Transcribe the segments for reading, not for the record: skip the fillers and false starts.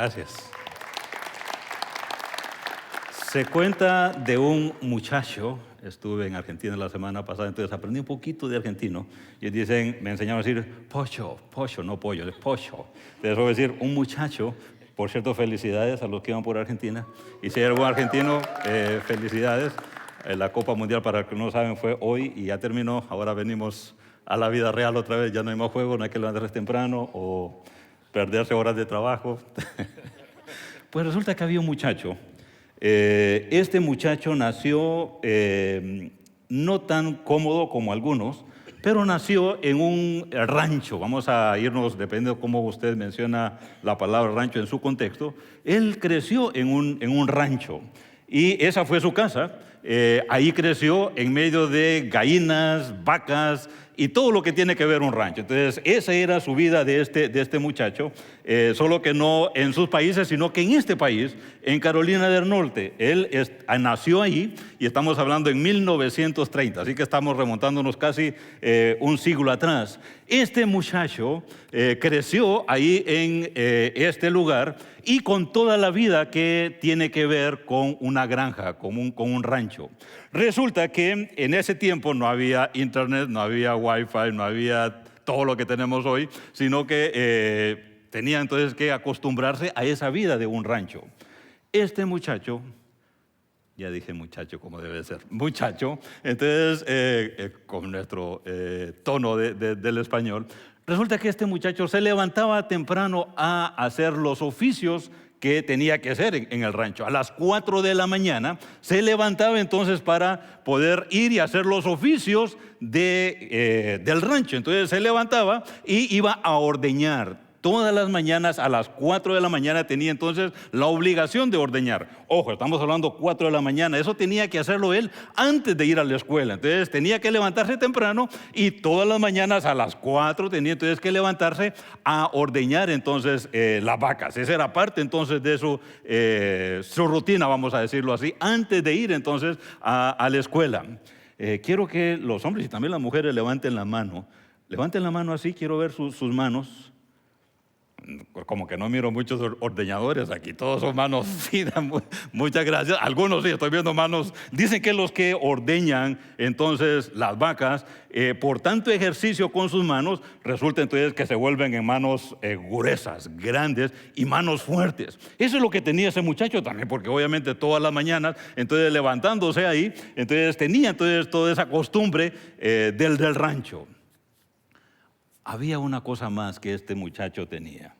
Gracias. Se cuenta de un muchacho, estuve en Argentina la semana pasada, entonces aprendí un poquito de argentino, y dicen, me enseñaron a decir pocho, no pollo, es pocho. Entonces voy a decir un muchacho. Por cierto, felicidades a los que van por Argentina. Y si hay algún argentino, felicidades. La Copa Mundial, para los que no saben, fue hoy y ya terminó. Ahora venimos a la vida real otra vez, ya no hay más juego, no hay que levantarse temprano o perderse horas de trabajo. Pues resulta que había un muchacho. Este muchacho nació no tan cómodo como algunos, pero nació en un rancho. Vamos a irnos, depende de cómo usted menciona la palabra rancho en su contexto. Él creció en un rancho y esa fue su casa. Ahí creció en medio de gallinas, vacas y todo lo que tiene que ver un rancho. Entonces, esa era su vida de este muchacho, solo que no en sus países, sino que en este país, en Carolina del Norte. Él nació ahí y estamos hablando en 1930, así que estamos remontándonos casi un siglo atrás. Este muchacho creció ahí en este lugar y con toda la vida que tiene que ver con una granja, con un rancho. Resulta que en ese tiempo no había internet, no había wifi, no había todo lo que tenemos hoy, sino que tenía entonces que acostumbrarse a esa vida de un rancho. Este muchacho, ya dije muchacho como debe ser, muchacho, entonces con nuestro tono del español, resulta que este muchacho se levantaba temprano a hacer los oficios que tenía que hacer en el rancho. A las 4 de la mañana se levantaba entonces para poder ir y hacer los oficios del rancho. Entonces se levantaba y iba a ordeñar. Todas las mañanas a las 4 de la mañana tenía entonces la obligación de ordeñar. Ojo, estamos hablando 4 de la mañana. Eso tenía que hacerlo él antes de ir a la escuela. Entonces tenía que levantarse temprano y todas las mañanas a las 4 tenía entonces que levantarse a ordeñar entonces las vacas. Esa era parte entonces de su rutina, vamos a decirlo así, antes de ir entonces a la escuela. Quiero que los hombres y también las mujeres levanten la mano. Levanten la mano así, quiero ver sus manos. Como que no miro muchos ordeñadores aquí, todos son manos finas, muchas gracias. Algunos sí, estoy viendo manos. Dicen que los que ordeñan entonces las vacas, por tanto ejercicio con sus manos, resulta entonces que se vuelven en manos gruesas, grandes y manos fuertes. Eso es lo que tenía ese muchacho también, porque obviamente todas las mañanas, entonces levantándose ahí, entonces tenía entonces toda esa costumbre del rancho. Había una cosa más que este muchacho tenía.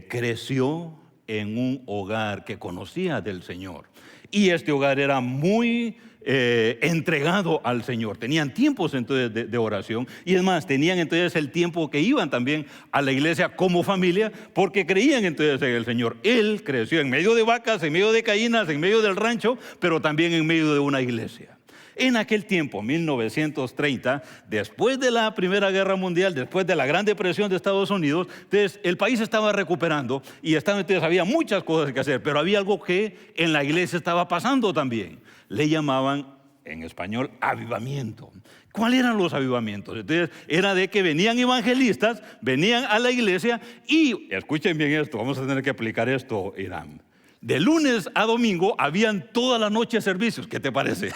Creció en un hogar que conocía del Señor. Y este hogar era muy entregado al Señor. Tenían tiempos entonces de oración. Y es más, tenían entonces el tiempo que iban también a la iglesia como familia, porque creían entonces en el Señor. Él creció en medio de vacas, en medio de gallinas, en medio del rancho, pero también en medio de una iglesia. En aquel tiempo, 1930, después de la Primera Guerra Mundial, después de la Gran Depresión de Estados Unidos, entonces el país estaba recuperando y entonces había muchas cosas que hacer, pero había algo que en la iglesia estaba pasando también. Le llamaban en español avivamiento. ¿Cuáles eran los avivamientos? Entonces era de que venían evangelistas, venían a la iglesia y, escuchen bien esto, vamos a tener que aplicar esto, Irán. De lunes a domingo habían toda la noche servicios. ¿Qué te parece?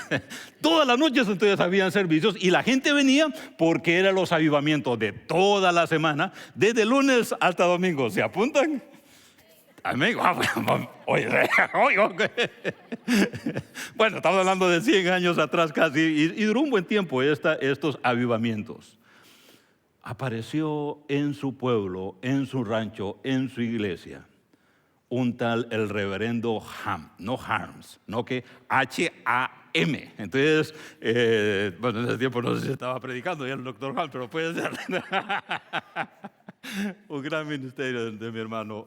Todas las noches entonces habían servicios y la gente venía porque eran los avivamientos de toda la semana, desde lunes hasta domingo. ¿Se apuntan? Amén. Bueno, estamos hablando de 100 años atrás casi y duró un buen tiempo estos avivamientos. Apareció en su pueblo, en su rancho, en su iglesia, un tal el reverendo Ham, no Harms, no que H-A-M. Entonces, bueno, en ese tiempo no sé si estaba predicando ya el doctor Ham, pero puede ser. Un gran ministerio de mi hermano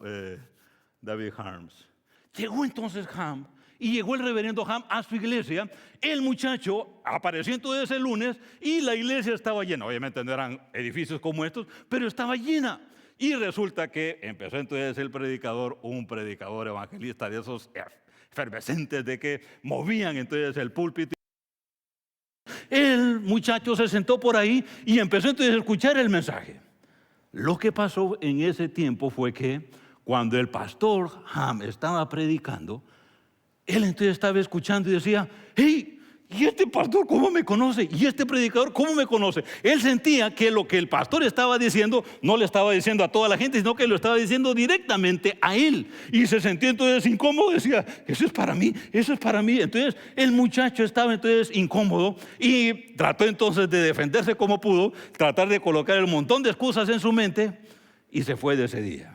David Harms. Llegó entonces Ham y llegó el reverendo Ham a su iglesia. El muchacho apareció entonces el lunes y la iglesia estaba llena. Obviamente no eran edificios como estos, pero estaba llena. Y resulta que empezó entonces el predicador, un predicador evangelista de esos efervescentes de que movían entonces el púlpito. El muchacho se sentó por ahí y empezó entonces a escuchar el mensaje. Lo que pasó en ese tiempo fue que cuando el pastor Ham estaba predicando, él entonces estaba escuchando y decía, hey, ¿y este pastor cómo me conoce? ¿Y este predicador cómo me conoce? Él sentía que lo que el pastor estaba diciendo no le estaba diciendo a toda la gente, sino que lo estaba diciendo directamente a él. Y se sentía entonces incómodo, decía, eso es para mí, eso es para mí. Entonces el muchacho estaba entonces incómodo y trató entonces de defenderse como pudo, tratar de colocar un montón de excusas en su mente y se fue de ese día.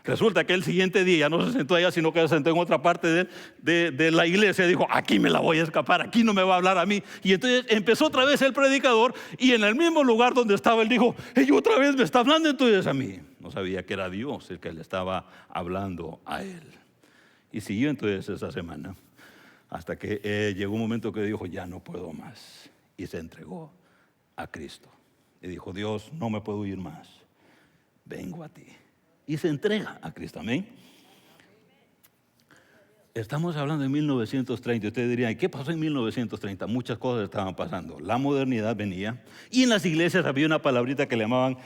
Resulta que el siguiente día no se sentó allá, sino que se sentó en otra parte de la iglesia. Dijo, aquí me la voy a escapar, aquí no me va a hablar a mí. Y entonces empezó otra vez el predicador y en el mismo lugar donde estaba él dijo, hey, otra vez me está hablando entonces a mí. No sabía que era Dios el que le estaba hablando a él. Y siguió entonces esa semana hasta que llegó un momento que dijo, ya no puedo más. Y se entregó a Cristo. Y dijo, Dios, no me puedo ir más. Vengo a ti. Y se entrega a Cristo, amén. Estamos hablando de 1930. Ustedes dirían, ¿y qué pasó en 1930? Muchas cosas estaban pasando. La modernidad venía y en las iglesias había una palabrita que le llamaban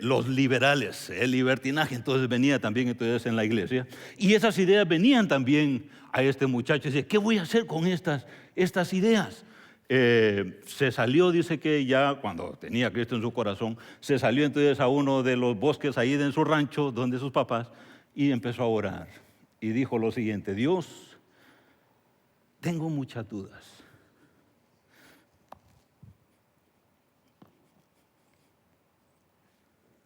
los liberales, el libertinaje. Entonces venía también entonces en la iglesia y esas ideas venían también a este muchacho. Dice, ¿qué voy a hacer con estas ideas? Se salió, dice que ya cuando tenía a Cristo en su corazón, se salió entonces a uno de los bosques ahí en su rancho, donde sus papás, y empezó a orar. Y dijo lo siguiente, Dios, tengo muchas dudas.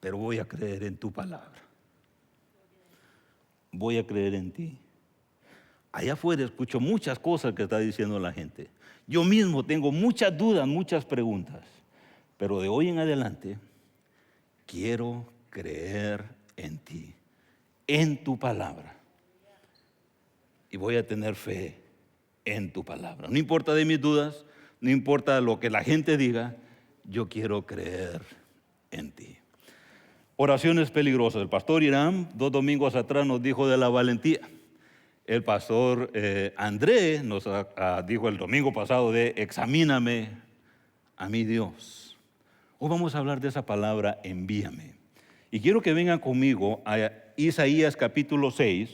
Pero voy a creer en tu palabra. Voy a creer en ti. Allá afuera escucho muchas cosas que está diciendo la gente. Yo mismo tengo muchas dudas, muchas preguntas. Pero de hoy en adelante, quiero creer en ti, en tu palabra. Y voy a tener fe en tu palabra. No importa de mis dudas, no importa lo que la gente diga, yo quiero creer en ti. Oraciones peligrosas. El pastor Irán, 2 domingos atrás, nos dijo de la valentía. El pastor André nos dijo el domingo pasado de examíname a mi Dios. Hoy vamos a hablar de esa palabra, envíame. Y quiero que vengan conmigo a Isaías capítulo 6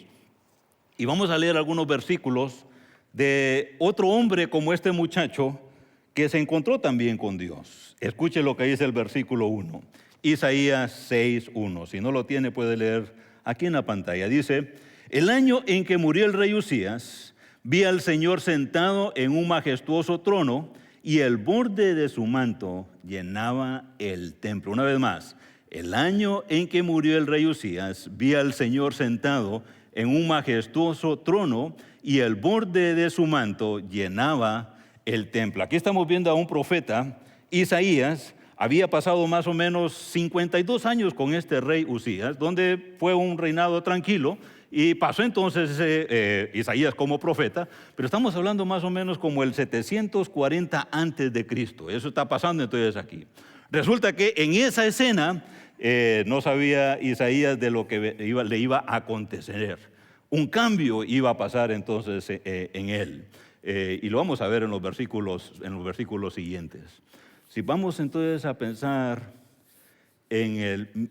y vamos a leer algunos versículos de otro hombre como este muchacho que se encontró también con Dios. Escuche lo que dice el versículo 1. Isaías 6:1. Si no lo tiene, puede leer aquí en la pantalla. Dice, el año en que murió el rey Usías, vi al Señor sentado en un majestuoso trono y el borde de su manto llenaba el templo. Una vez más, el año en que murió el rey Usías, vi al Señor sentado en un majestuoso trono y el borde de su manto llenaba el templo. Aquí estamos viendo a un profeta, Isaías. Había pasado más o menos 52 años con este rey Usías, donde fue un reinado tranquilo. Y pasó entonces Isaías como profeta, pero estamos hablando más o menos como el 740 antes de Cristo. Eso está pasando entonces aquí. Resulta que en esa escena no sabía Isaías de lo que le iba a acontecer. Un cambio iba a pasar entonces en él. Y lo vamos a ver en los versículos siguientes. Si vamos entonces a pensar en el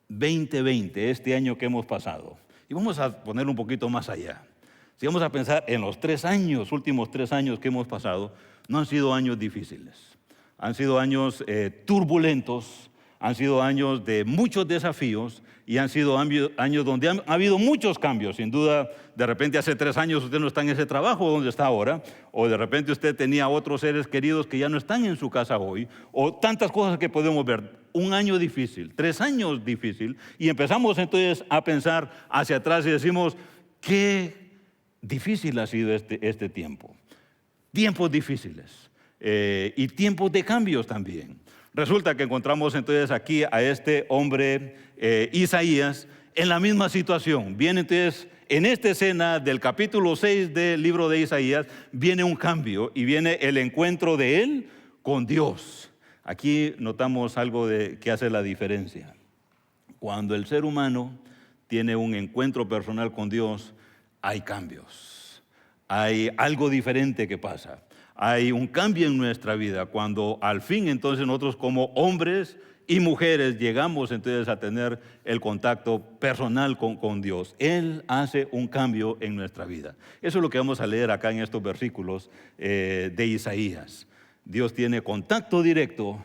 2020, este año que hemos pasado, y vamos a poner un poquito más allá. Si vamos a pensar en los últimos 3 años que hemos pasado, no han sido años difíciles. Han sido años turbulentos, han sido años de muchos desafíos y han sido años donde ha habido muchos cambios. Sin duda, de repente hace 3 años usted no está en ese trabajo donde está ahora, o de repente usted tenía otros seres queridos que ya no están en su casa hoy, o tantas cosas que podemos ver. Un año difícil, 3 años difícil, y empezamos entonces a pensar hacia atrás y decimos, qué difícil ha sido este tiempo. Tiempos difíciles y tiempos de cambios también. Resulta que encontramos entonces aquí a este hombre Isaías en la misma situación. Viene entonces en esta escena del capítulo 6 del libro de Isaías, viene un cambio y viene el encuentro de él con Dios. Aquí notamos algo que hace la diferencia. Cuando el ser humano tiene un encuentro personal con Dios, hay cambios. Hay algo diferente que pasa. hay un cambio en nuestra vida, cuando al fin entonces nosotros como hombres y mujeres llegamos entonces a tener el contacto personal con Dios. Él hace un cambio en nuestra vida. Eso es lo que vamos a leer acá en estos versículos de Isaías. Dios tiene contacto directo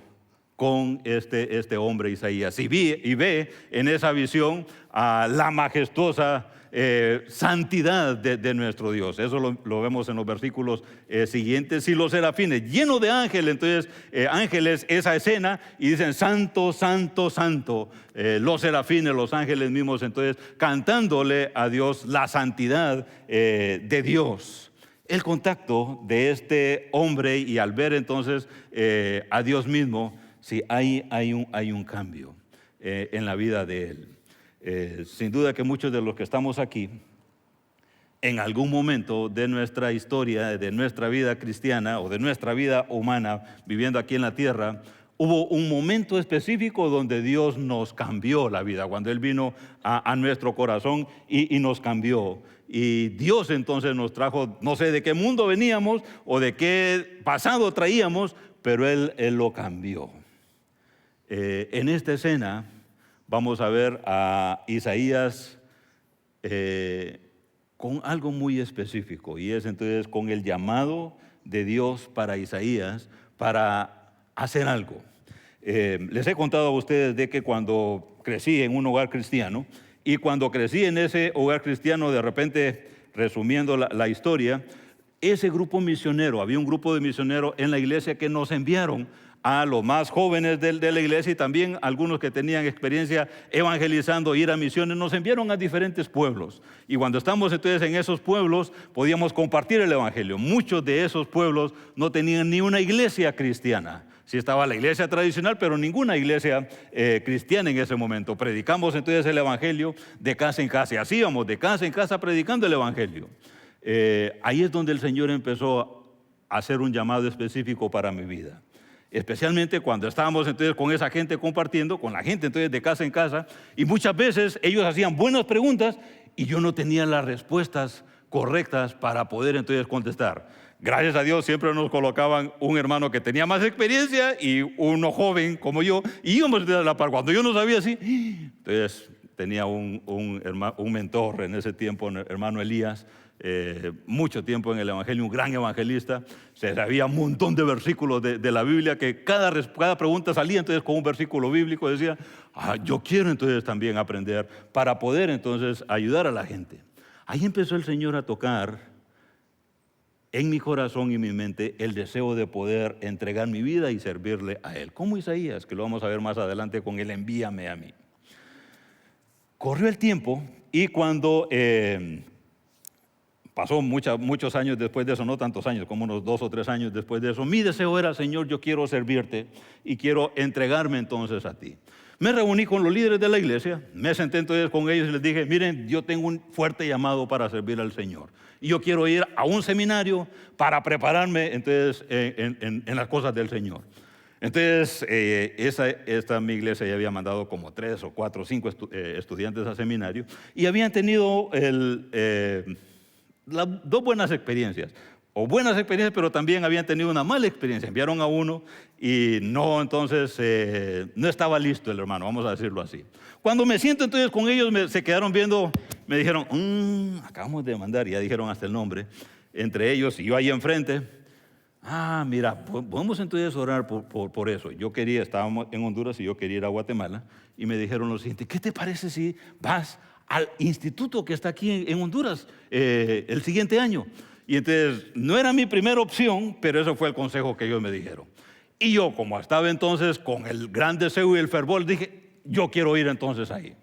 con este hombre Isaías y ve en esa visión a la majestuosa santidad de nuestro Dios. Eso lo vemos en los versículos siguientes. Y los serafines, llenos de ángeles, entonces ángeles, esa escena, y dicen santo, santo, santo. Los serafines, los ángeles mismos, entonces cantándole a Dios la santidad de Dios. El contacto de este hombre, y al ver entonces a Dios mismo, sí, hay un cambio en la vida de él. Sin duda que muchos de los que estamos aquí, en algún momento de nuestra historia, de nuestra vida cristiana o de nuestra vida humana viviendo aquí en la tierra, hubo un momento específico donde Dios nos cambió la vida, cuando Él vino a nuestro corazón y nos cambió. Y Dios entonces nos trajo, no sé de qué mundo veníamos o de qué pasado traíamos, pero Él lo cambió. En esta escena vamos a ver a Isaías con algo muy específico, y es entonces con el llamado de Dios para Isaías para hacer algo. Les he contado a ustedes de que cuando crecí en un hogar cristiano, y cuando crecí en ese hogar cristiano, de repente, resumiendo la historia, ese grupo misionero, había un grupo de misioneros en la iglesia que nos enviaron a los más jóvenes de la iglesia, y también algunos que tenían experiencia evangelizando, ir a misiones, nos enviaron a diferentes pueblos. Y cuando estamos entonces en esos pueblos, podíamos compartir el evangelio. Muchos de esos pueblos no tenían ni una iglesia cristiana. Sí estaba la iglesia tradicional, pero ninguna iglesia cristiana en ese momento. Predicamos entonces el evangelio de casa en casa, y así íbamos de casa en casa predicando el evangelio. Ahí es donde el Señor empezó a hacer un llamado específico para mi vida. Especialmente cuando estábamos entonces con esa gente compartiendo, con la gente entonces de casa en casa, y muchas veces ellos hacían buenas preguntas y yo no tenía las respuestas correctas para poder entonces contestar. Gracias a Dios siempre nos colocaban un hermano que tenía más experiencia y uno joven como yo, y íbamos a la par. Cuando yo no sabía así, entonces tenía un mentor en ese tiempo, hermano Elías, mucho tiempo en el evangelio, un gran evangelista. Se sabía un montón de versículos de la Biblia, que cada pregunta salía entonces con un versículo bíblico. Decía, yo quiero entonces también aprender para poder entonces ayudar a la gente. Ahí empezó el Señor a tocar en mi corazón y mi mente el deseo de poder entregar mi vida y servirle a Él, como Isaías, que lo vamos a ver más adelante con el envíame a mí. Corrió el tiempo, y cuando pasó muchos años después de eso, no tantos años, como unos 2 o 3 años después de eso, mi deseo era, Señor, yo quiero servirte y quiero entregarme entonces a ti. Me reuní con los líderes de la iglesia, me senté entonces con ellos y les dije, miren, yo tengo un fuerte llamado para servir al Señor. Y yo quiero ir a un seminario para prepararme entonces en las cosas del Señor. Entonces, mi iglesia ya había mandado como 3 o 4 o 5 estudiantes al seminario, y habían tenido 2 buenas experiencias, pero también habían tenido una mala experiencia. Enviaron a uno y no estaba listo el hermano, vamos a decirlo así. Cuando me siento entonces con ellos, se quedaron viendo, me dijeron, acabamos de mandar, y ya dijeron hasta el nombre, entre ellos y yo ahí enfrente. Mira, podemos entonces orar por eso. Estábamos en Honduras y yo quería ir a Guatemala, y me dijeron lo siguiente, ¿qué te parece si vas al instituto que está aquí en Honduras el siguiente año? Y entonces no era mi primera opción, pero eso fue el consejo que ellos me dijeron. Y yo, como estaba entonces con el gran deseo y el fervor, dije, yo quiero ir entonces ahí.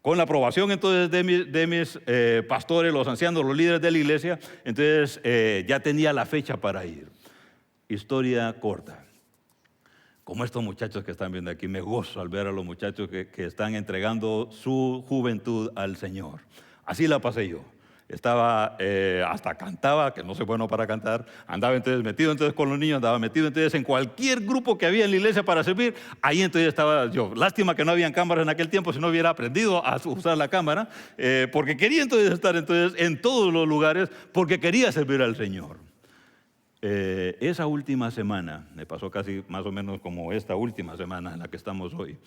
Con la aprobación entonces de mis pastores, los ancianos, los líderes de la iglesia, entonces ya tenía la fecha para ir. Historia corta. Como estos muchachos que están viendo aquí, me gozo al ver a los muchachos que están entregando su juventud al Señor. Así la pasé yo. Estaba, hasta cantaba, que no soy bueno para cantar, andaba entonces metido entonces con los niños, andaba metido entonces en cualquier grupo que había en la iglesia para servir. Ahí entonces estaba yo. Lástima que no habían cámaras en aquel tiempo, si no hubiera aprendido a usar la cámara, porque quería entonces estar entonces en todos los lugares, porque quería servir al Señor. Esa última semana, me pasó casi más o menos como esta última semana en la que estamos hoy,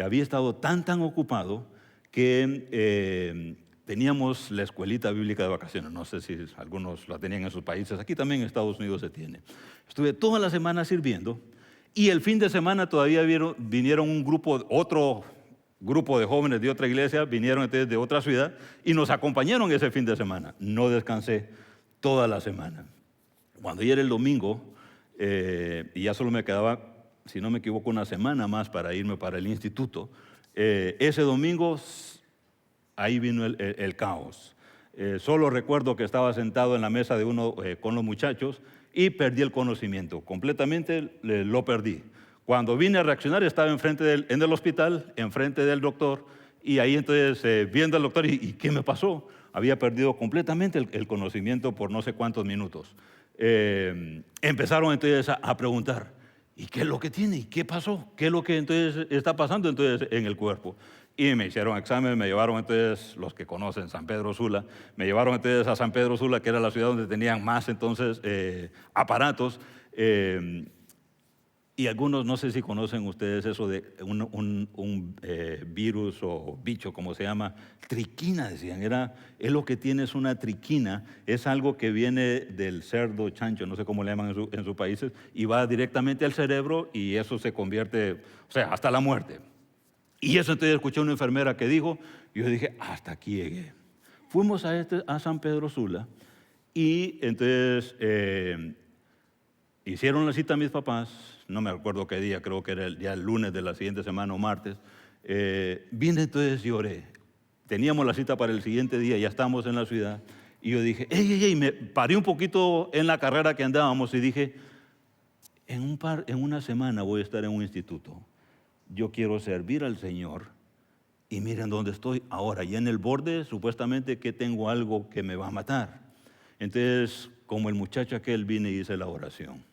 había estado tan ocupado que teníamos la escuelita bíblica de vacaciones. No sé si algunos la tenían en sus países, aquí también en Estados Unidos se tiene. Estuve toda la semana sirviendo y el fin de semana todavía vinieron otro grupo de jóvenes de otra iglesia, vinieron entonces de otra ciudad y nos acompañaron ese fin de semana. No descansé toda la semana. Cuando ya era el domingo, y ya solo me quedaba, si no me equivoco, una semana más para irme para el instituto, ese domingo ahí vino el caos. Solo recuerdo que estaba sentado en la mesa de uno con los muchachos y perdí el conocimiento, completamente lo perdí. Cuando vine a reaccionar estaba en el hospital, enfrente del doctor, y ahí entonces viendo al doctor, ¿y qué me pasó? Había perdido completamente el conocimiento por no sé cuántos minutos. Empezaron entonces a preguntar, ¿y qué es lo que tiene? ¿Y qué pasó? ¿Qué es lo que entonces está pasando entonces en el cuerpo? Y me hicieron examen, me llevaron entonces, los que conocen San Pedro Sula, me llevaron entonces a San Pedro Sula, que era la ciudad donde tenían más entonces aparatos. Y algunos, no sé si conocen ustedes eso de un virus o bicho, como se llama, triquina, decían. Es lo que tiene, es una triquina, es algo que viene del cerdo, chancho, no sé cómo le llaman en sus países, y va directamente al cerebro y eso se convierte, o sea, hasta la muerte. Y eso entonces escuché a una enfermera que dijo, y yo dije, hasta aquí llegué. Fuimos a San Pedro Sula y entonces hicieron la cita a mis papás. No me acuerdo qué día, creo que era el lunes de la siguiente semana o martes. Vine entonces y oré. Teníamos la cita para el siguiente día, ya estamos en la ciudad. Y yo dije, me paré un poquito en la carrera que andábamos y dije, en una semana voy a estar en un instituto. Yo quiero servir al Señor y miren dónde estoy ahora. Y en el borde, supuestamente que tengo algo que me va a matar. Entonces, como el muchacho aquel, vine y hice la oración.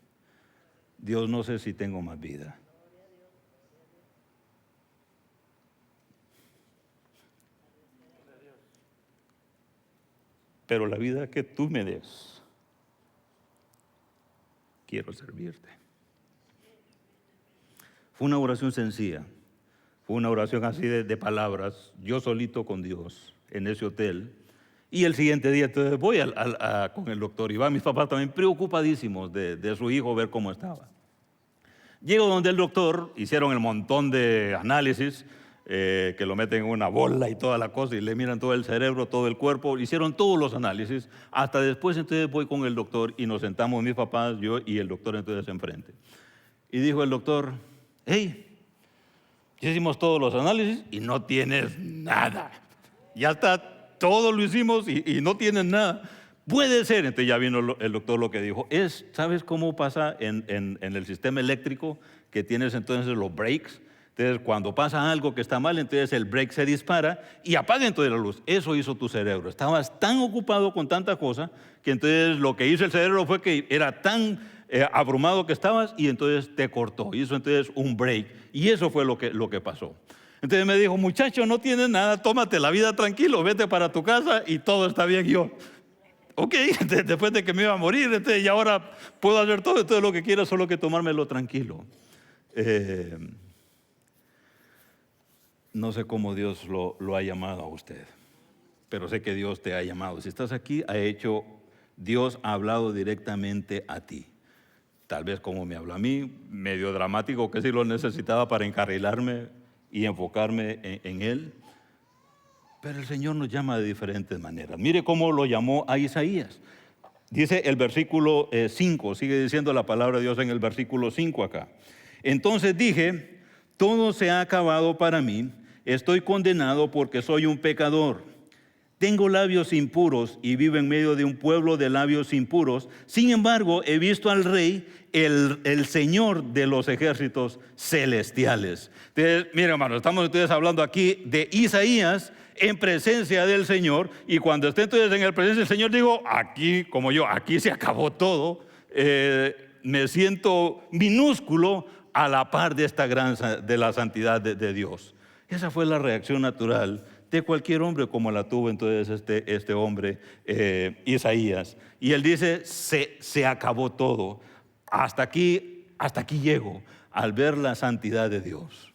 Dios, no sé si tengo más vida. Pero la vida que tú me des, quiero servirte. Fue una oración sencilla, fue una oración así de palabras, yo solito con Dios en ese hotel. Y el siguiente día entonces voy con el doctor Iván, mis papás también preocupadísimos de su hijo, ver cómo estaba. Llego donde el doctor, hicieron el montón de análisis, que lo meten en una bola y toda la cosa y le miran todo el cerebro, todo el cuerpo, hicieron todos los análisis, hasta después entonces voy con el doctor y nos sentamos mis papás, yo y el doctor entonces enfrente. Y dijo el doctor, hey, ya hicimos todos los análisis y no tienes nada, ya está, todo lo hicimos y no tienes nada. Puede ser, entonces ya vino el doctor lo que dijo, ¿sabes cómo pasa en el sistema eléctrico que tienes entonces los breaks? Entonces cuando pasa algo que está mal, entonces el break se dispara y apaga entonces la luz. Eso hizo tu cerebro, estabas tan ocupado con tanta cosa que entonces lo que hizo el cerebro fue que era tan abrumado que estabas y entonces te cortó, hizo entonces un break y eso fue lo que pasó. Entonces me dijo, muchacho, no tienes nada, tómate la vida tranquilo, vete para tu casa y todo está bien. Yo, ok, después de que me iba a morir, entonces, y ahora puedo hacer todo lo que quiera, solo que tomármelo tranquilo. No sé cómo Dios lo ha llamado a usted, pero sé que Dios te ha llamado. Si estás aquí, Dios ha hablado directamente a ti. Tal vez como me habló a mí, medio dramático, que sí lo necesitaba para encarrilarme y enfocarme en Él. Pero el Señor nos llama de diferentes maneras. Mire cómo lo llamó a Isaías. Dice el versículo 5, sigue diciendo la palabra de Dios en el versículo 5 acá. Entonces dije, todo se ha acabado para mí, estoy condenado porque soy un pecador. Tengo labios impuros y vivo en medio de un pueblo de labios impuros. Sin embargo, he visto al Rey, el Señor de los ejércitos celestiales. Entonces, mira, hermano, estamos entonces hablando aquí de Isaías en presencia del Señor. Y cuando esté entonces en el presencia del Señor, digo, aquí, como yo, aquí se acabó todo. Me siento minúsculo a la par de esta gran, de la santidad de Dios. Esa fue la reacción natural de cualquier hombre como la tuvo entonces este hombre Isaías. Y él dice, se acabó todo. Hasta aquí llego al ver la santidad de Dios.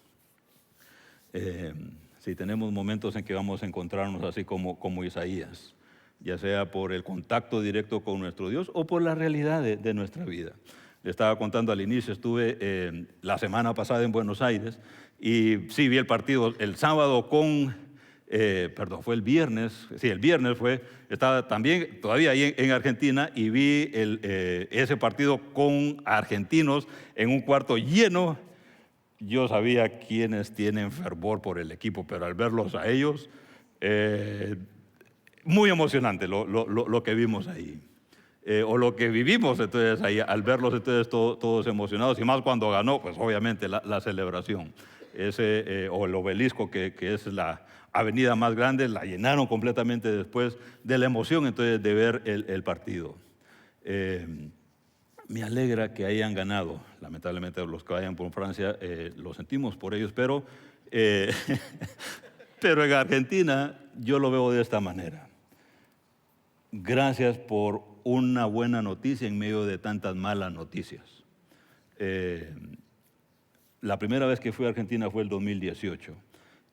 Si tenemos momentos en que vamos a encontrarnos así como Isaías, ya sea por el contacto directo con nuestro Dios o por la realidad de nuestra vida. Le estaba contando al inicio, estuve la semana pasada en Buenos Aires y sí vi el partido el sábado fue el viernes, sí, el viernes estaba también todavía ahí en Argentina y vi ese partido con argentinos en un cuarto lleno. Yo sabía quiénes tienen fervor por el equipo, pero al verlos a ellos, muy emocionante lo que vimos ahí. O lo que vivimos entonces ahí, al verlos entonces todos emocionados, y más cuando ganó, pues obviamente la celebración. O el obelisco, que es la avenida más grande, la llenaron completamente después de la emoción entonces de ver el partido. Me alegra que hayan ganado. Lamentablemente los que vayan por Francia lo sentimos por ellos, pero en Argentina yo lo veo de esta manera. Gracias por una buena noticia en medio de tantas malas noticias. La primera vez que fui a Argentina fue el 2018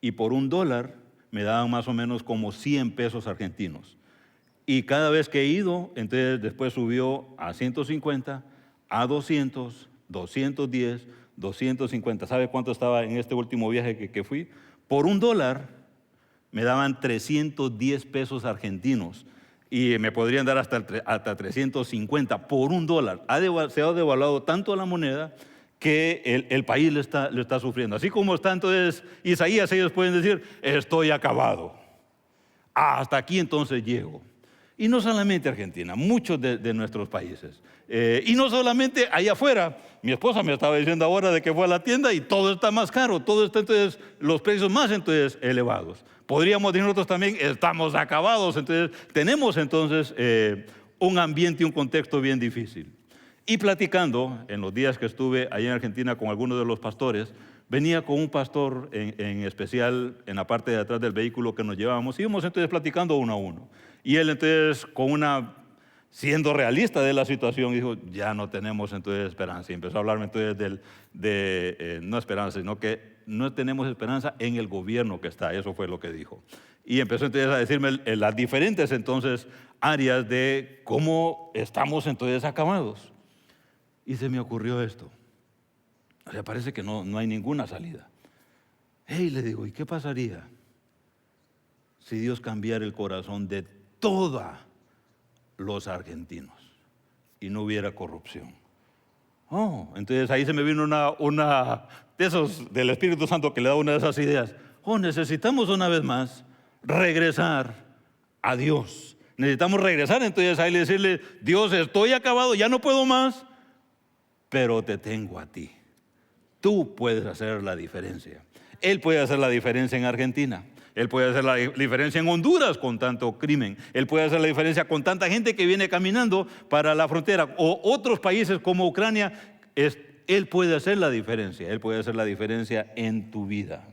y por $1 me daban más o menos como 100 pesos argentinos. Y cada vez que he ido, entonces después subió a 150, a 200, 210, 250. ¿Sabe cuánto estaba en este último viaje que fui? Por $1 me daban 310 pesos argentinos. Y me podrían dar hasta 350 por $1. Se ha devaluado tanto la moneda que el país lo está sufriendo. Así como está entonces Isaías, ellos pueden decir, estoy acabado. Hasta aquí entonces llego. Y no solamente Argentina, muchos de nuestros países. Y no solamente allá afuera. Mi esposa me estaba diciendo ahora de que fue a la tienda y todo está más caro, todo está entonces, los precios más entonces elevados. Podríamos decir nosotros también, estamos acabados, entonces tenemos entonces un ambiente y un contexto bien difícil. Y platicando, en los días que estuve allá en Argentina con algunos de los pastores, venía con un pastor en especial en la parte de atrás del vehículo que nos llevábamos, íbamos entonces platicando uno a uno. Y él entonces siendo realista de la situación, dijo, ya no tenemos entonces esperanza. Y empezó a hablarme entonces no esperanza, sino que no tenemos esperanza en el gobierno que está. Eso fue lo que dijo. Y empezó entonces a decirme las diferentes entonces áreas de cómo estamos entonces acabados. Y se me ocurrió esto. O sea, parece que no hay ninguna salida. Hey, le digo, ¿y qué pasaría si Dios cambiara el corazón de todos los argentinos y no hubiera corrupción? Entonces ahí se me vino una de esos del Espíritu Santo que le da una de esas ideas. Necesitamos una vez más regresar a Dios. Necesitamos regresar entonces a Él y decirle, Dios, estoy acabado, ya no puedo más, pero te tengo a ti. Tú puedes hacer la diferencia. Él puede hacer la diferencia en Argentina. Él puede hacer la diferencia en Honduras con tanto crimen. Él puede hacer la diferencia con tanta gente que viene caminando para la frontera. O otros países como Ucrania. Él puede hacer la diferencia. Él puede hacer la diferencia en tu vida.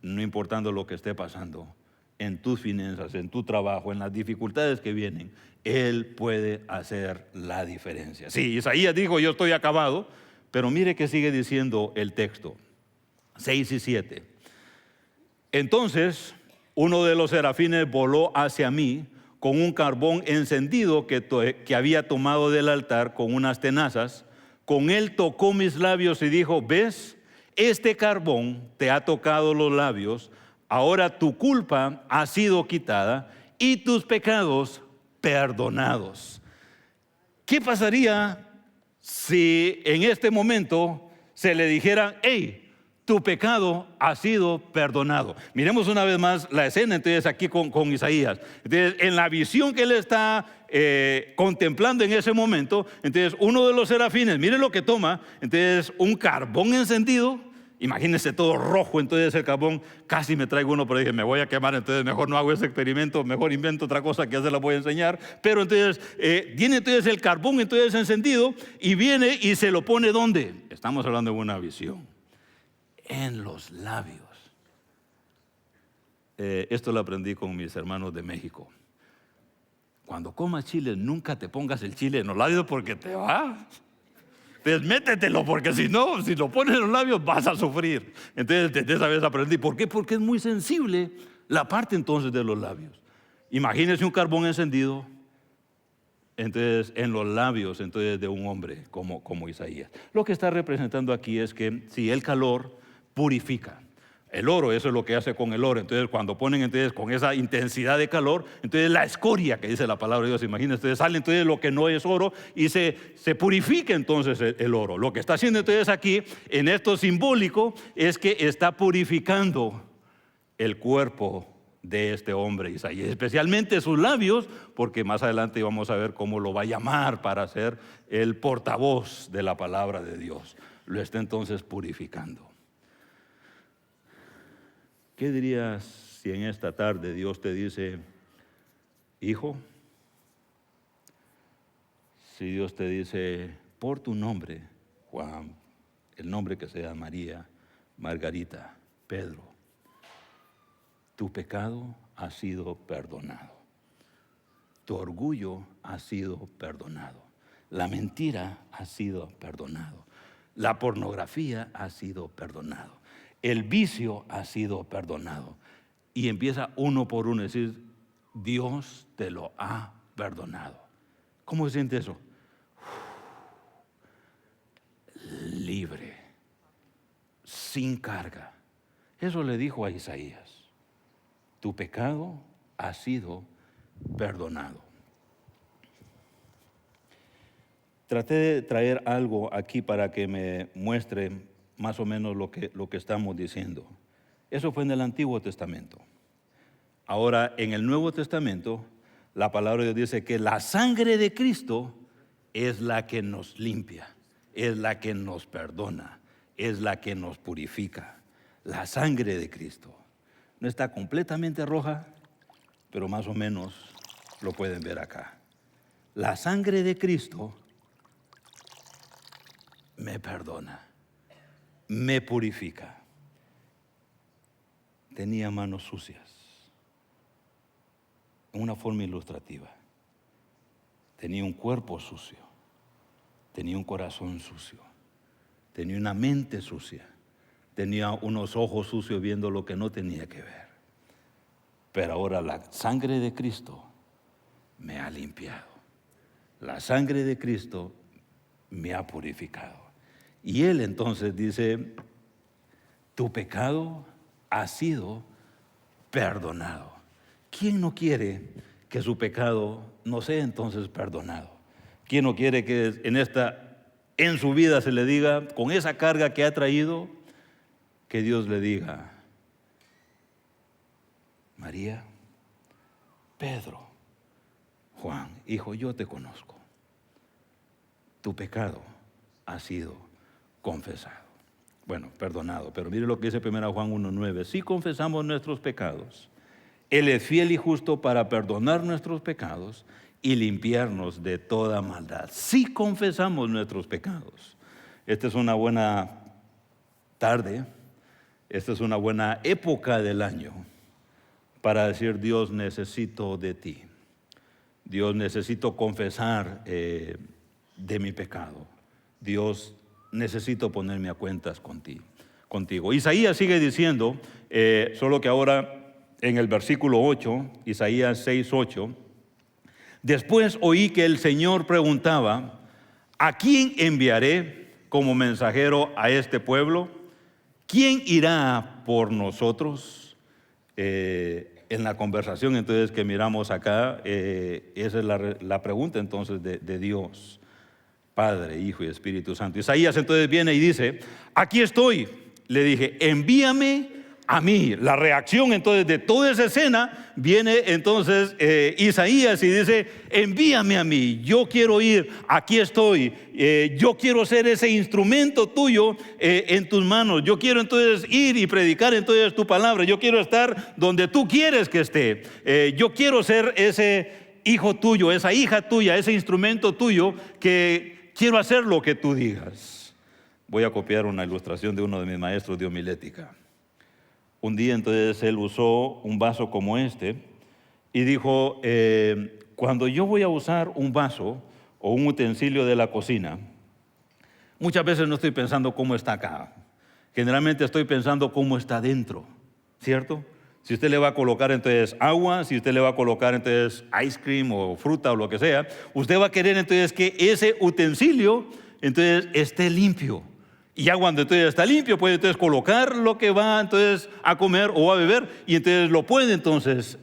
No importando lo que esté pasando. En tus finanzas, en tu trabajo, en las dificultades que vienen. Él puede hacer la diferencia. Sí, Isaías dijo, yo estoy acabado. Pero mire que sigue diciendo el texto. 6 y 7. Entonces, uno de los serafines voló hacia mí con un carbón encendido que había tomado del altar con unas tenazas. Con él tocó mis labios y dijo, ¿ves? Este carbón te ha tocado los labios. Ahora tu culpa ha sido quitada y tus pecados perdonados. ¿Qué pasaría si en este momento se le dijera, hey, tu pecado ha sido perdonado? Miremos una vez más la escena entonces aquí con Isaías. Entonces, en la visión que él está contemplando en ese momento, entonces uno de los serafines, miren lo que toma, entonces un carbón encendido. Imagínense todo rojo, entonces el carbón, casi me traigo uno, pero dije, me voy a quemar, entonces mejor no hago ese experimento, mejor invento otra cosa que ya se la voy a enseñar. Pero entonces, viene entonces el carbón entonces encendido y viene y se lo pone ¿dónde? Estamos hablando de una visión. En los labios. Esto lo aprendí con mis hermanos de México. Cuando comas chile, nunca te pongas el chile en los labios porque te va. Entonces métetelo, porque si no, si lo pones en los labios vas a sufrir. Entonces desde esa vez aprendí. ¿Por qué? Porque es muy sensible la parte entonces de los labios. Imagínese un carbón encendido entonces en los labios entonces de un hombre como Isaías. Lo que está representando aquí es que si el calor purifica. El oro, eso es lo que hace con el oro. Entonces cuando ponen entonces con esa intensidad de calor, entonces la escoria que dice la palabra de Dios, imagínense, entonces sale entonces lo que no es oro y se purifica entonces el oro. Lo que está haciendo entonces aquí en esto simbólico es que está purificando el cuerpo de este hombre Isaías, especialmente sus labios, porque más adelante vamos a ver cómo lo va a llamar para ser el portavoz de la palabra de Dios. Lo está entonces purificando. ¿Qué dirías si en esta tarde Dios te dice, hijo? Si Dios te dice, por tu nombre, Juan, el nombre que sea María, Margarita, Pedro, tu pecado ha sido perdonado. Tu orgullo ha sido perdonado. La mentira ha sido perdonado. La pornografía ha sido perdonado. El vicio ha sido perdonado. Y empieza uno por uno a decir, Dios te lo ha perdonado. ¿Cómo se siente eso? Libre, sin carga. Eso le dijo a Isaías. Tu pecado ha sido perdonado. Traté de traer algo aquí para que me muestre más o menos lo que estamos diciendo. Eso fue en el Antiguo Testamento. Ahora, en el Nuevo Testamento, la palabra de Dios dice que la sangre de Cristo es la que nos limpia, es la que nos perdona, es la que nos purifica. La sangre de Cristo. No está completamente roja, pero más o menos lo pueden ver acá. La sangre de Cristo me perdona, me purifica. Tenía manos sucias, en una forma ilustrativa. Tenía un cuerpo sucio, tenía un corazón sucio, tenía una mente sucia, tenía unos ojos sucios viendo lo que no tenía que ver. Pero ahora la sangre de Cristo me ha limpiado. La sangre de Cristo me ha purificado. Y Él entonces dice, tu pecado ha sido perdonado. ¿Quién no quiere que su pecado no sea entonces perdonado? ¿Quién no quiere que en su vida se le diga, con esa carga que ha traído, que Dios le diga, María, Pedro, Juan, hijo, yo te conozco. Tu pecado ha sido confesado. Bueno, perdonado, pero mire lo que dice 1 Juan 1:9. Si confesamos nuestros pecados, Él es fiel y justo para perdonar nuestros pecados y limpiarnos de toda maldad. Si confesamos nuestros pecados. Esta es una buena tarde, esta es una buena época del año para decir, Dios, necesito de ti. Dios, necesito confesar de mi pecado. Dios, necesito ponerme a cuentas contigo. Isaías sigue diciendo, solo que ahora en el versículo 8, Isaías 6:8, después oí que el Señor preguntaba, ¿a quién enviaré como mensajero a este pueblo? ¿Quién irá por nosotros? En la conversación entonces que miramos acá, esa es la pregunta entonces de Dios, Padre, Hijo y Espíritu Santo. Isaías entonces viene y dice, aquí estoy. Le dije, envíame a mí. La reacción entonces de toda esa escena viene entonces Isaías y dice, envíame a mí, yo quiero ir, aquí estoy, yo quiero ser ese instrumento tuyo en tus manos, yo quiero entonces ir y predicar entonces tu palabra, yo quiero estar donde tú quieres que esté, yo quiero ser ese hijo tuyo, esa hija tuya, ese instrumento tuyo que quiero hacer lo que tú digas. Voy a copiar una ilustración de uno de mis maestros de homilética. un día entonces él usó un vaso como este y dijo, cuando yo voy a usar un vaso o un utensilio de la cocina, muchas veces no estoy pensando cómo está acá. Generalmente estoy pensando cómo está dentro, ¿cierto? Si usted le va a colocar entonces agua, si usted le va a colocar entonces ice cream o fruta o lo que sea, usted va a querer entonces que ese utensilio entonces esté limpio. Y ya cuando entonces está limpio, puede entonces colocar lo que va entonces a comer o a beber y entonces lo puede entonces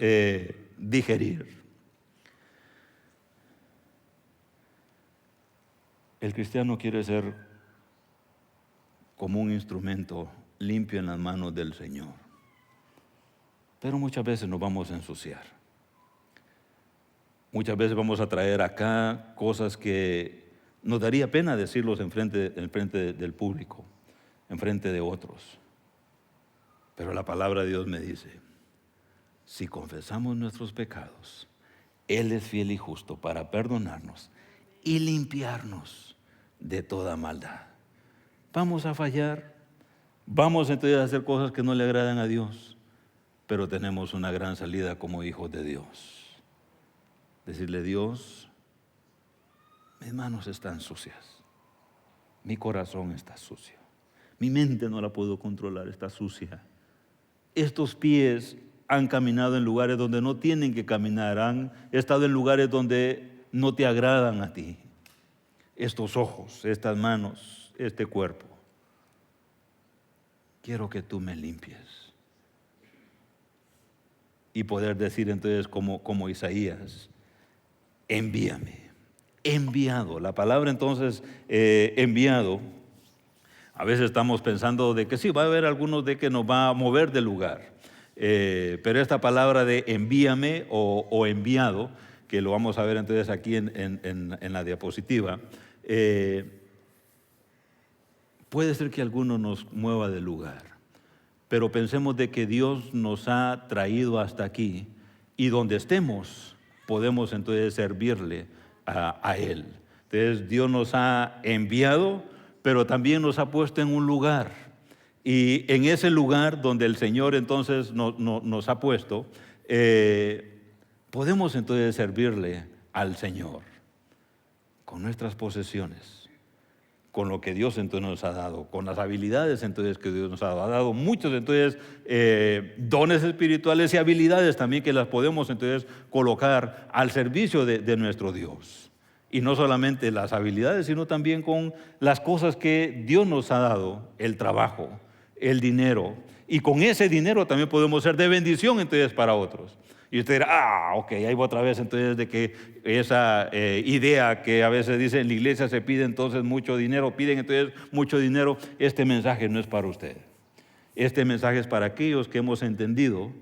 digerir. El cristiano quiere ser como un instrumento limpio en las manos del Señor. Pero muchas veces nos vamos a ensuciar. Muchas veces vamos a traer acá cosas que nos daría pena decirlos en frente del público, en frente de otros. Pero la palabra de Dios me dice, si confesamos nuestros pecados, Él es fiel y justo para perdonarnos y limpiarnos de toda maldad. Vamos a fallar, vamos entonces a hacer cosas que no le agradan a Dios. Pero tenemos una gran salida como hijos de Dios. Decirle, Dios, mis manos están sucias, mi corazón está sucio, mi mente no la puedo controlar, está sucia. Estos pies han caminado en lugares donde no tienen que caminar, han estado en lugares donde no te agradan a ti. Estos ojos, estas manos, este cuerpo, quiero que tú me limpies. Y poder decir entonces como Isaías, envíame, enviado. La palabra entonces enviado, a veces estamos pensando de que sí, va a haber algunos de que nos va a mover del lugar. Pero esta palabra de envíame o enviado, que lo vamos a ver entonces aquí en la diapositiva, puede ser que alguno nos mueva del lugar. Pero pensemos de que Dios nos ha traído hasta aquí y donde estemos podemos entonces servirle a Él. Entonces Dios nos ha enviado, pero también nos ha puesto en un lugar. Y en ese lugar donde el Señor entonces nos ha puesto, podemos entonces servirle al Señor con nuestras posesiones, con lo que Dios entonces nos ha dado, con las habilidades entonces que Dios nos ha dado. Ha dado muchos entonces dones espirituales y habilidades también que las podemos entonces colocar al servicio de nuestro Dios. Y no solamente las habilidades, sino también con las cosas que Dios nos ha dado, el trabajo, el dinero. Y con ese dinero también podemos ser de bendición entonces para otros. Y usted dirá, ok, ahí va otra vez entonces de que esa idea que a veces dice en la iglesia se pide entonces mucho dinero, piden entonces mucho dinero. Este mensaje no es para usted. Este mensaje es para aquellos que hemos entendido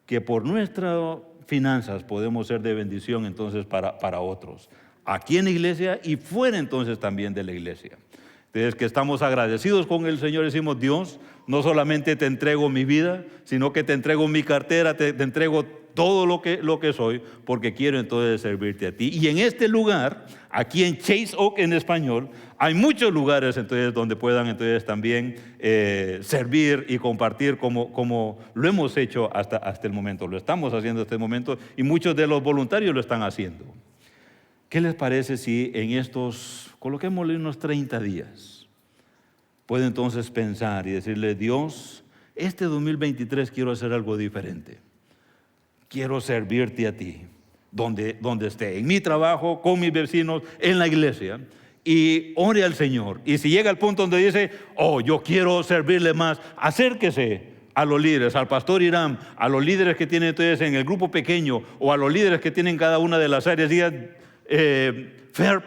que por nuestras finanzas podemos ser de bendición entonces para otros. Aquí en la iglesia y fuera entonces también de la iglesia. Entonces que estamos agradecidos con el Señor, decimos, Dios, no solamente te entrego mi vida, sino que te entrego mi cartera, te entrego todo lo que soy, porque quiero entonces servirte a ti. Y en este lugar, aquí en Chase Oak en español, hay muchos lugares entonces donde puedan entonces también servir y compartir como lo hemos hecho hasta el momento. Lo estamos haciendo hasta el momento y muchos de los voluntarios lo están haciendo. ¿Qué les parece si en estos, coloquémosle unos 30 días, puede entonces pensar y decirle, Dios, este 2023 quiero hacer algo diferente. Quiero servirte a ti, donde esté, en mi trabajo, con mis vecinos, en la iglesia, y ore al Señor. Y si llega al punto donde dice, oh, yo quiero servirle más, acérquese a los líderes, al pastor Irán, a los líderes que tienen entonces en el grupo pequeño, o a los líderes que tienen cada una de las áreas, diga,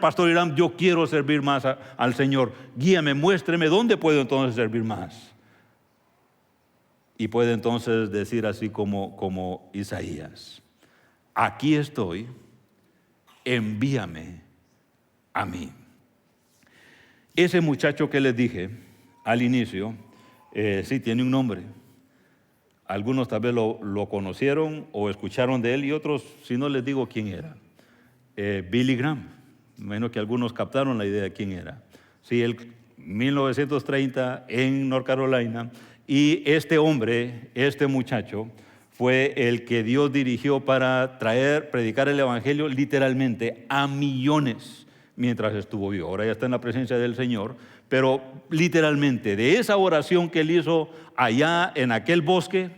pastor Irán, yo quiero servir más al Señor, guíame, muéstreme dónde puedo entonces servir más. Y puede entonces decir así como Isaías, aquí estoy, envíame a mí. Ese muchacho que les dije al inicio, sí tiene un nombre. Algunos tal vez lo conocieron o escucharon de él y otros, si no les digo quién era. Billy Graham, menos que algunos captaron la idea de quién era. Sí, él 1930 en North Carolina, Y este hombre, este muchacho, fue el que Dios dirigió para predicar el evangelio literalmente a millones mientras estuvo vivo. Ahora ya está en la presencia del Señor, pero literalmente de esa oración que él hizo allá en aquel bosque,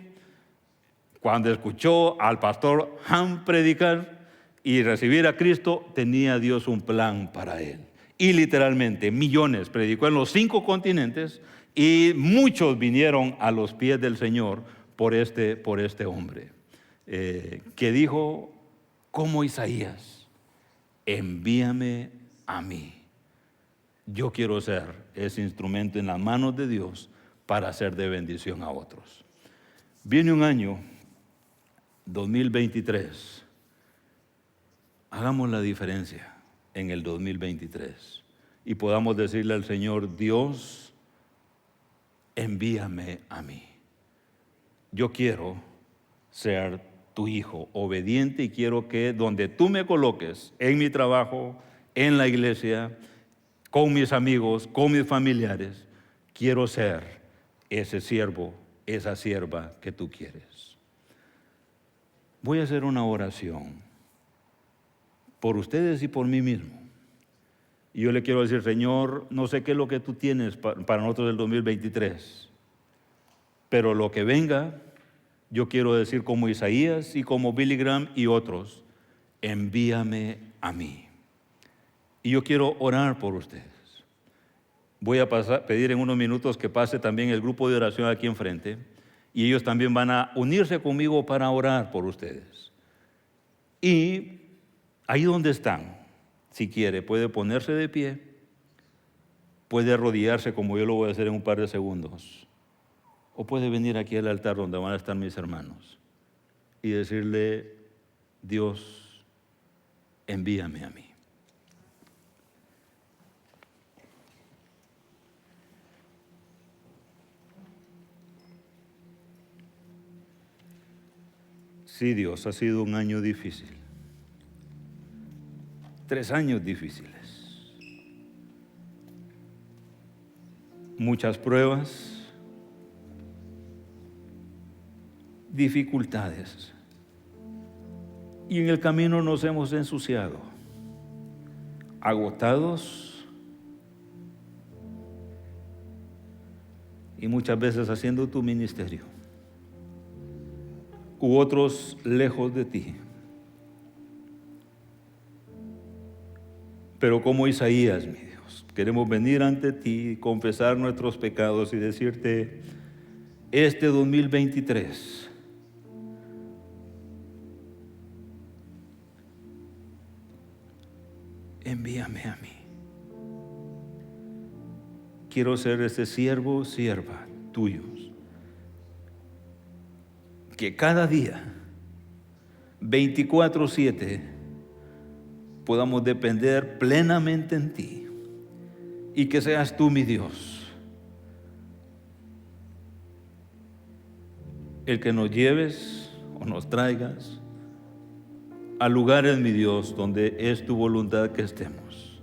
cuando escuchó al pastor Ham predicar y recibir a Cristo, tenía Dios un plan para él. Y literalmente millones, predicó en los 5 continentes y muchos vinieron a los pies del Señor por este hombre, que dijo, como Isaías, envíame a mí. Yo quiero ser ese instrumento en las manos de Dios para ser de bendición a otros. Viene un año, 2023. Hagamos la diferencia en el 2023 y podamos decirle al Señor, Dios, envíame a mí. Yo quiero ser tu hijo obediente y quiero que donde tú me coloques, en mi trabajo, en la iglesia, con mis amigos, con mis familiares, quiero ser ese siervo, esa sierva que tú quieres. Voy a hacer una oración por ustedes y por mí mismo. Y yo le quiero decir, Señor, no sé qué es lo que tú tienes para nosotros del 2023, pero lo que venga, yo quiero decir como Isaías y como Billy Graham y otros, envíame a mí. Y yo quiero orar por ustedes. Voy a pedir en unos minutos que pase también el grupo de oración aquí enfrente y ellos también van a unirse conmigo para orar por ustedes. Y ahí donde están, si quiere, puede ponerse de pie, puede arrodillarse como yo lo voy a hacer en un par de segundos, o puede venir aquí al altar donde van a estar mis hermanos y decirle, Dios, envíame a mí. Sí, Dios, ha sido un año difícil. 3 años difíciles. Muchas pruebas, dificultades. Y en el camino nos hemos ensuciado, agotados y muchas veces haciendo tu ministerio. U otros lejos de ti. Pero como Isaías, mi Dios, queremos venir ante ti, confesar nuestros pecados y decirte, este 2023, envíame a mí. Quiero ser ese siervo, sierva tuyos. Que cada día, 24/7, podamos depender plenamente en ti y que seas tú, mi Dios, el que nos lleves o nos traigas a lugares, mi Dios, donde es tu voluntad que estemos,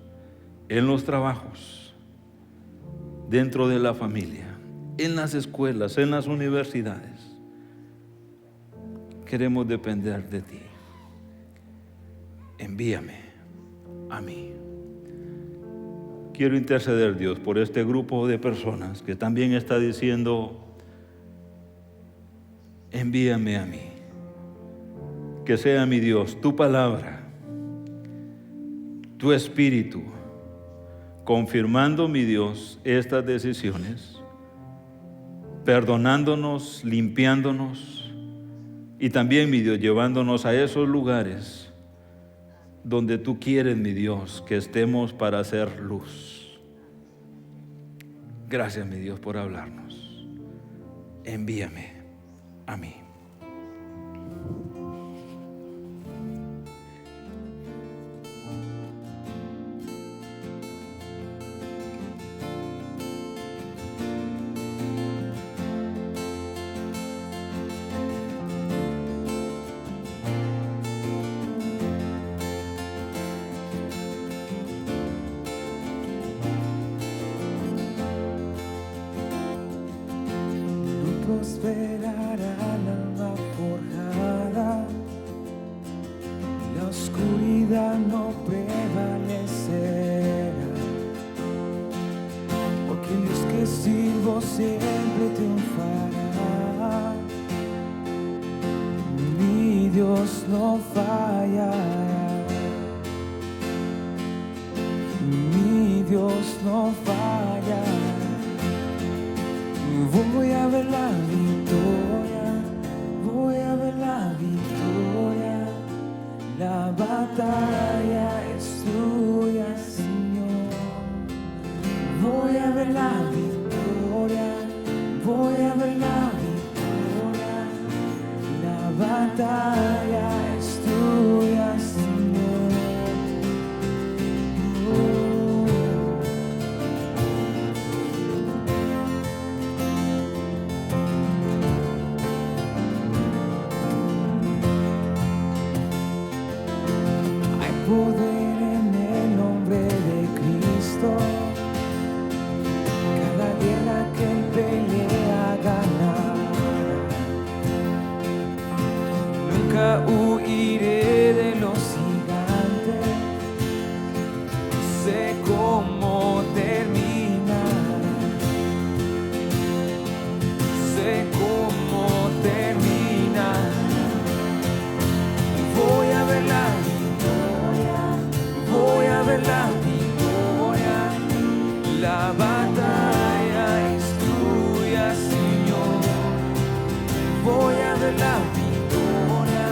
en los trabajos, dentro de la familia, en las escuelas, en las universidades. Queremos depender de ti. Envíame a mí. Quiero interceder, Dios, por este grupo de personas que también está diciendo, envíame a mí. Que sea, mi Dios, tu palabra, tu espíritu, confirmando, mi Dios, estas decisiones, perdonándonos, limpiándonos, y también, mi Dios, llevándonos a esos lugares donde tú quieres, mi Dios, que estemos para hacer luz. Gracias, mi Dios, por hablarnos. Envíame a mí. prosperará el alma forjada, la oscuridad no prevalecerá, porque el Dios que sirvo siempre triunfará. Mi Dios no fallará, mi Dios no fallará. Voy a ver la victoria, voy a ver la victoria. La batalla es tuya, Señor. Voy a ver la victoria, voy a ver la victoria. La batalla es tuya, Señor. Hay poder en el nombre de Cristo. Cada guerra que él pelea ganar. Nunca huiré de los gigantes. Sé cómo terminar. Sé cómo terminar. Voy a ver la victoria. Voy a ver la victoria. La batalla es tuya, Señor. Voy a ver la victoria.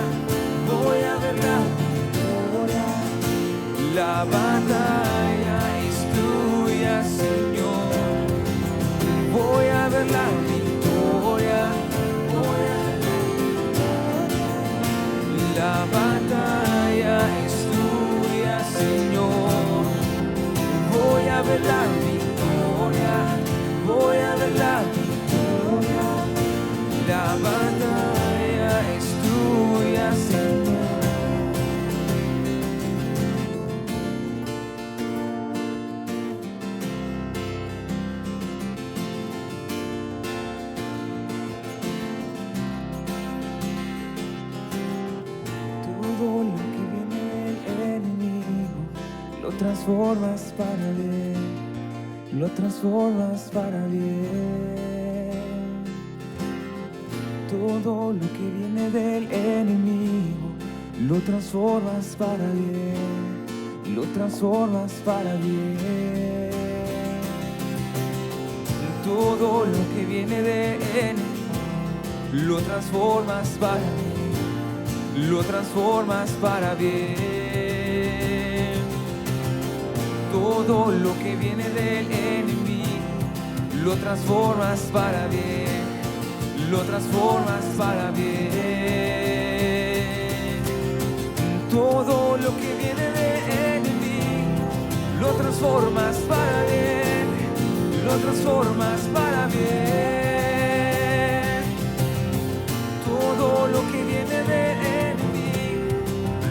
Voy a ver la victoria. La batalla es tuya, Señor. Voy a ver la victoria. Voy a ver la victoria. La batalla es tuya, Señor. Voy a ver la victoria. Voy a ver la victoria. La batalla es tuya, Señor. Todo lo que viene del enemigo lo transformas para bien, lo transformas para bien. Todo lo que viene del enemigo lo transformas para bien, lo transformas para bien. Todo lo que viene del enemigo lo transformas para bien, lo transformas para bien. Todo lo que viene del enemigo lo transformas para bien, lo transformas para bien. Todo lo que viene del enemigo lo transformas para bien, lo transformas para bien. Todo lo que viene del enemigo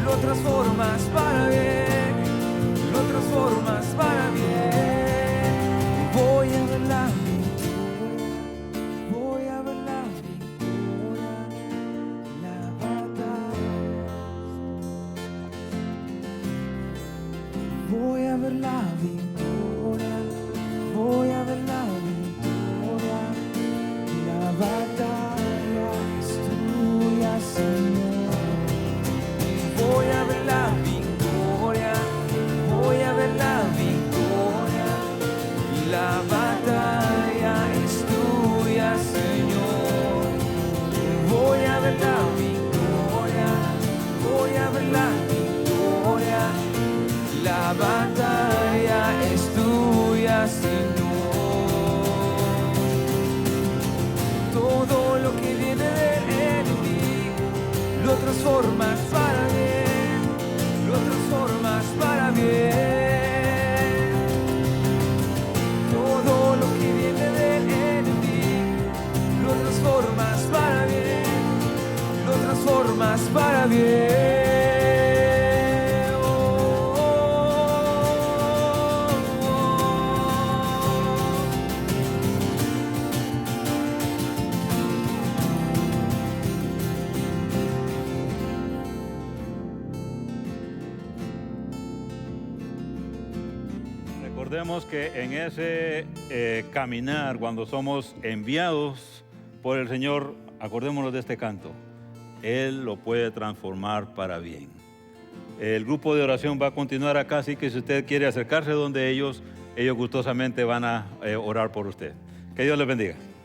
lo transformas para bien, lo transformas para bien. Voy a ver la victoria, voy a ver la victoria, la batalla. Voy a ver la victoria, voy a ver la victoria, la batalla es tuya, Señor. Voy a ver la victoria, voy a ver la victoria, la batalla es tuya, Señor. Voy a ver la victoria, voy a ver la victoria, la batalla es tuya, Señor. Todo lo que viene del enemigo lo transformas para bien, lo transformas para bien. Todo lo que viene del enemigo lo transformas para bien, lo transformas para bien. recordemos que en ese caminar, cuando somos enviados por el Señor, acordémonos de este canto. Él lo puede transformar para bien. El grupo de oración va a continuar acá, así que si usted quiere acercarse donde ellos gustosamente van a orar por usted. Que Dios les bendiga.